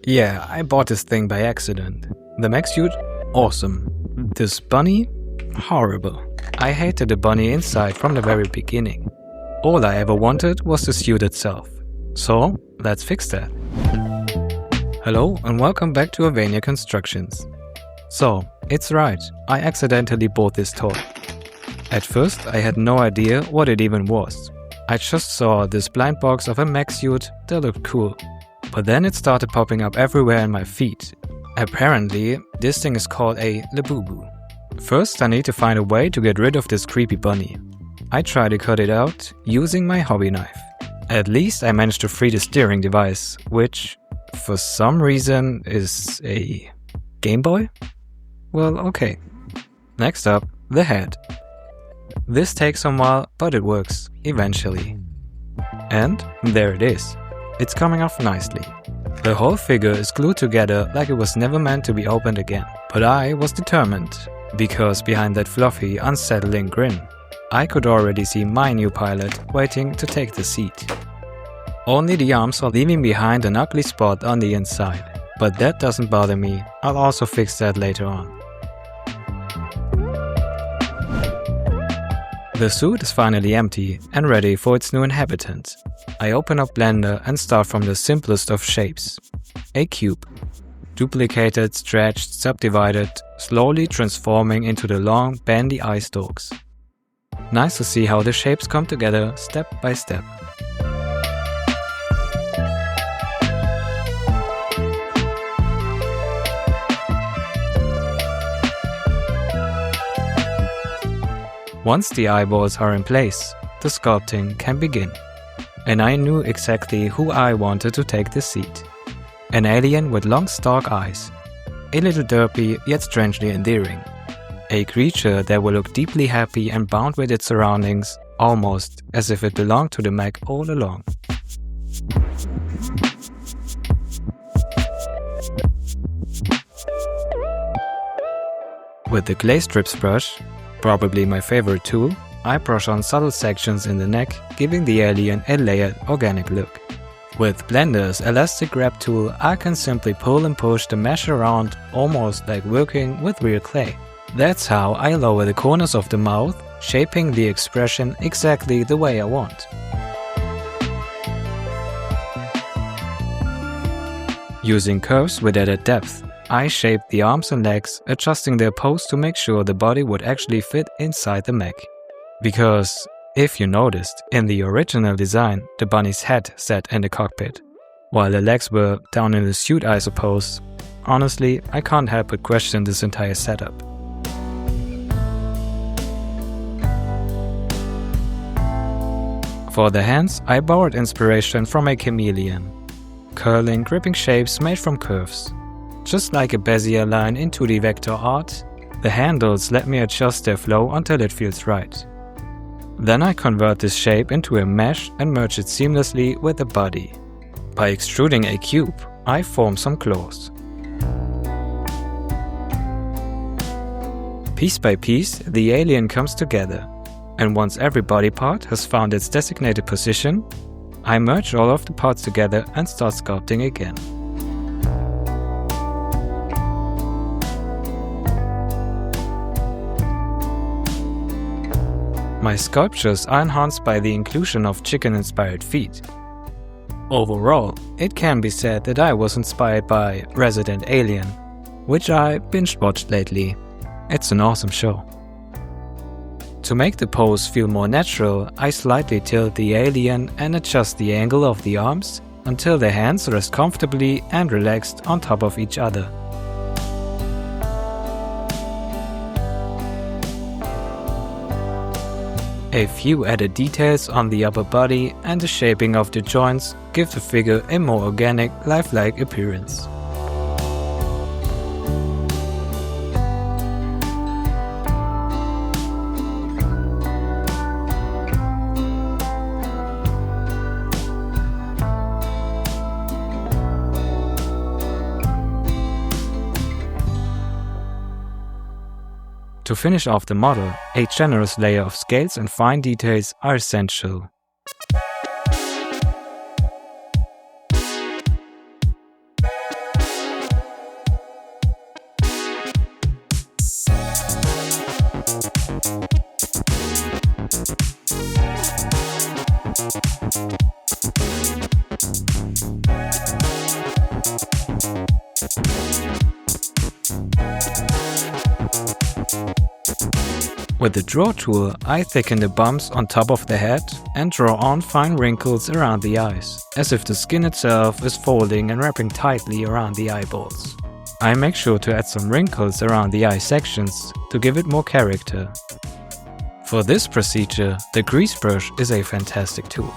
Yeah, I bought this thing by accident. The mech suit? Awesome. This bunny? Horrible. I hated the bunny inside from the very beginning. All I ever wanted was the suit itself. So, let's fix that. Hello and welcome back to Arvania Constructions. So, it's right, I accidentally bought this toy. At first I had no idea what it even was. I just saw this blind box of a mech suit that looked cool. But then it started popping up everywhere in my feed. Apparently, this thing is called a Labubu. First I need to find a way to get rid of this creepy bunny. I try to cut it out using my hobby knife. At least I managed to free the steering device, which, for some reason, is a Game Boy? Well, okay. Next up, the head. This takes some while, but it works, eventually. And there it is. It's coming off nicely. The whole figure is glued together like it was never meant to be opened again. But I was determined, because behind that fluffy, unsettling grin, I could already see my new pilot waiting to take the seat. Only the arms are leaving behind an ugly spot on the inside. But that doesn't bother me, I'll also fix that later on. The suit is finally empty and ready for its new inhabitant. I open up Blender and start from the simplest of shapes. A cube. Duplicated, stretched, subdivided, slowly transforming into the long, bendy eye stalks. Nice to see how the shapes come together step by step. Once the eyeballs are in place, the sculpting can begin. And I knew exactly who I wanted to take the seat. An alien with long stalk eyes. A little derpy yet strangely endearing. A creature that will look deeply happy and bound with its surroundings, almost as if it belonged to the mech all along. With the glaze strips brush, probably my favorite tool, I brush on subtle sections in the neck, giving the alien a layered, organic look. With Blender's elastic grab tool, I can simply pull and push the mesh around, almost like working with real clay. That's how I lower the corners of the mouth, shaping the expression exactly the way I want. Using curves with added depth, I shaped the arms and legs, adjusting their pose to make sure the body would actually fit inside the mech. Because, if you noticed, in the original design, the bunny's head sat in the cockpit, while the legs were down in the suit, I suppose. Honestly, I can't help but question this entire setup. For the hands, I borrowed inspiration from a chameleon. Curling, gripping shapes made from curves. Just like a Bezier line in 2D vector art, the handles let me adjust their flow until it feels right. Then I convert this shape into a mesh and merge it seamlessly with the body. By extruding a cube, I form some claws. Piece by piece, the alien comes together, and once every body part has found its designated position, I merge all of the parts together and start sculpting again. My sculptures are enhanced by the inclusion of chicken-inspired feet. Overall, it can be said that I was inspired by Resident Alien, which I binge-watched lately. It's an awesome show. To make the pose feel more natural, I slightly tilt the alien and adjust the angle of the arms until the hands rest comfortably and relaxed on top of each other. A few added details on the upper body and the shaping of the joints give the figure a more organic, lifelike appearance. To finish off the model, a generous layer of scales and fine details are essential. With the draw tool, I thicken the bumps on top of the head and draw on fine wrinkles around the eyes, as if the skin itself is folding and wrapping tightly around the eyeballs. I make sure to add some wrinkles around the eye sections to give it more character. For this procedure, the grease brush is a fantastic tool.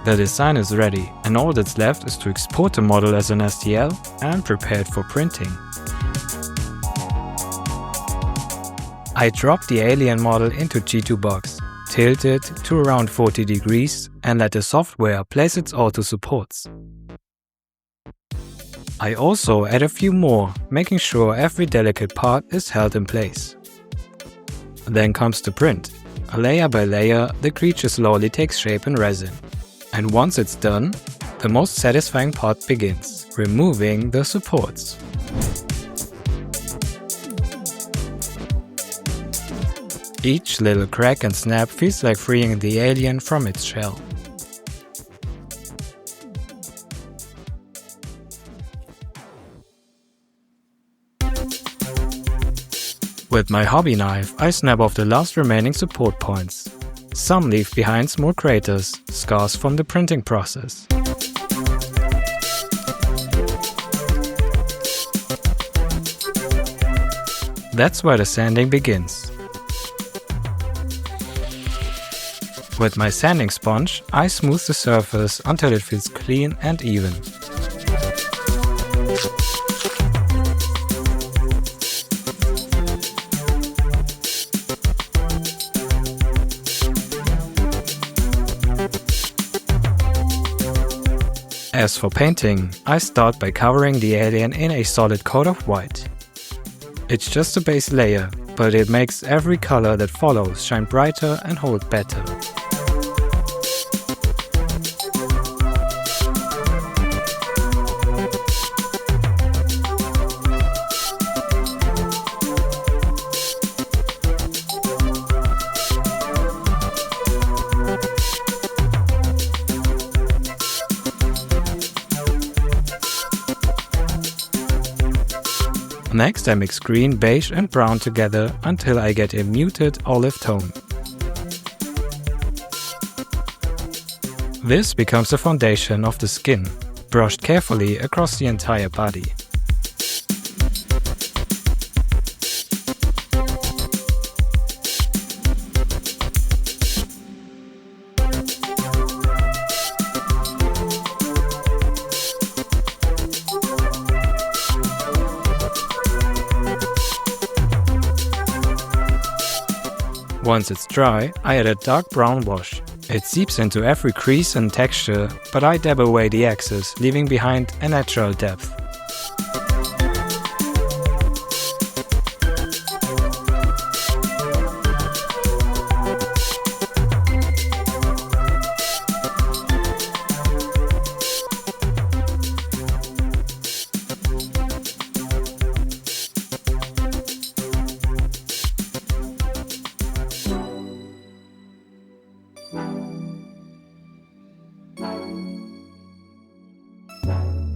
The design is ready, and all that's left is to export the model as an STL and prepare it for printing. I drop the alien model into G2 box, tilt it to around 40 degrees and let the software place its auto supports. I also add a few more, making sure every delicate part is held in place. Then comes the print. Layer by layer, the creature slowly takes shape in resin. And once it's done, the most satisfying part begins, removing the supports. Each little crack and snap feels like freeing the alien from its shell. With my hobby knife, I snap off the last remaining support points. Some leave behind small craters, scars from the printing process. That's where the sanding begins. With my sanding sponge, I smooth the surface until it feels clean and even. As for painting, I start by covering the alien in a solid coat of white. It's just a base layer, but it makes every color that follows shine brighter and hold better. Next I mix green, beige and brown together until I get a muted olive tone. This becomes the foundation of the skin, brushed carefully across the entire body. Once it's dry, I add a dark brown wash. It seeps into every crease and texture, but I dab away the excess, leaving behind a natural depth.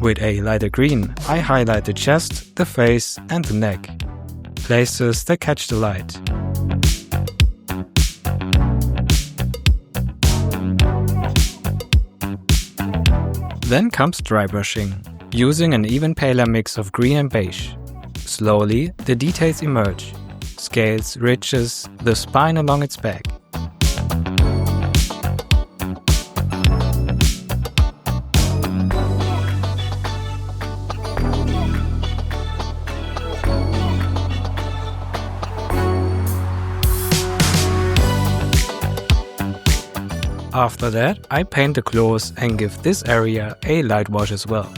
With a lighter green, I highlight the chest, the face and the neck, places that catch the light. Then comes dry brushing, using an even paler mix of green and beige. Slowly, the details emerge, scales, ridges, the spine along its back. After that, I paint the claws and give this area a light wash as well.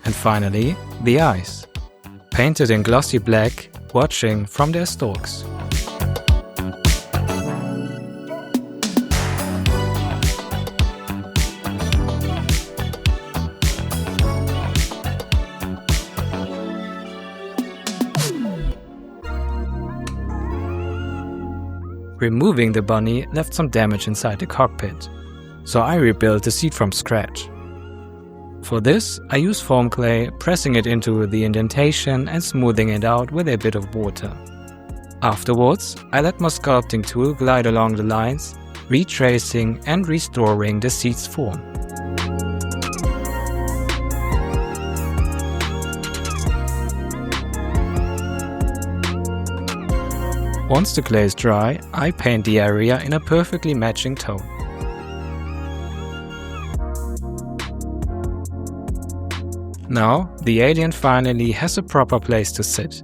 And finally, the eyes, painted in glossy black, watching from their stalks. Removing the bunny left some damage inside the cockpit, so I rebuilt the seat from scratch. For this, I use foam clay, pressing it into the indentation and smoothing it out with a bit of water. Afterwards, I let my sculpting tool glide along the lines, retracing and restoring the seat's form. Once the clay is dry, I paint the area in a perfectly matching tone. Now, the alien finally has a proper place to sit.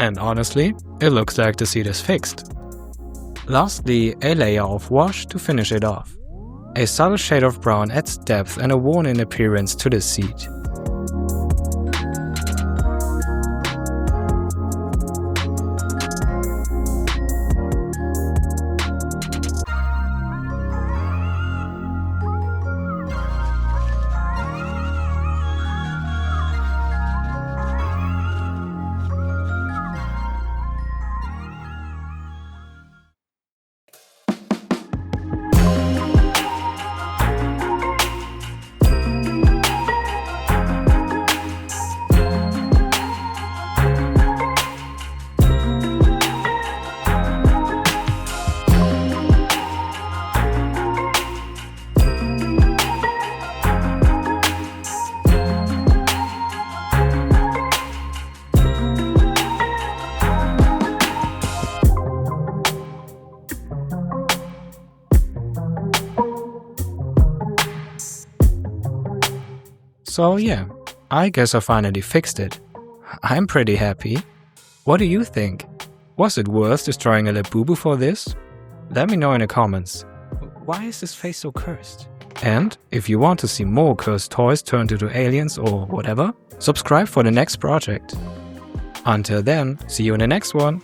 And honestly, it looks like the seat is fixed. Lastly, a layer of wash to finish it off. A subtle shade of brown adds depth and a worn-in appearance to the seat. So yeah, I guess I finally fixed it. I'm pretty happy. What do you think? Was it worth destroying a Labubu for this? Let me know in the comments. Why is this face so cursed? And if you want to see more cursed toys turned into aliens or whatever, subscribe for the next project. Until then, see you in the next one.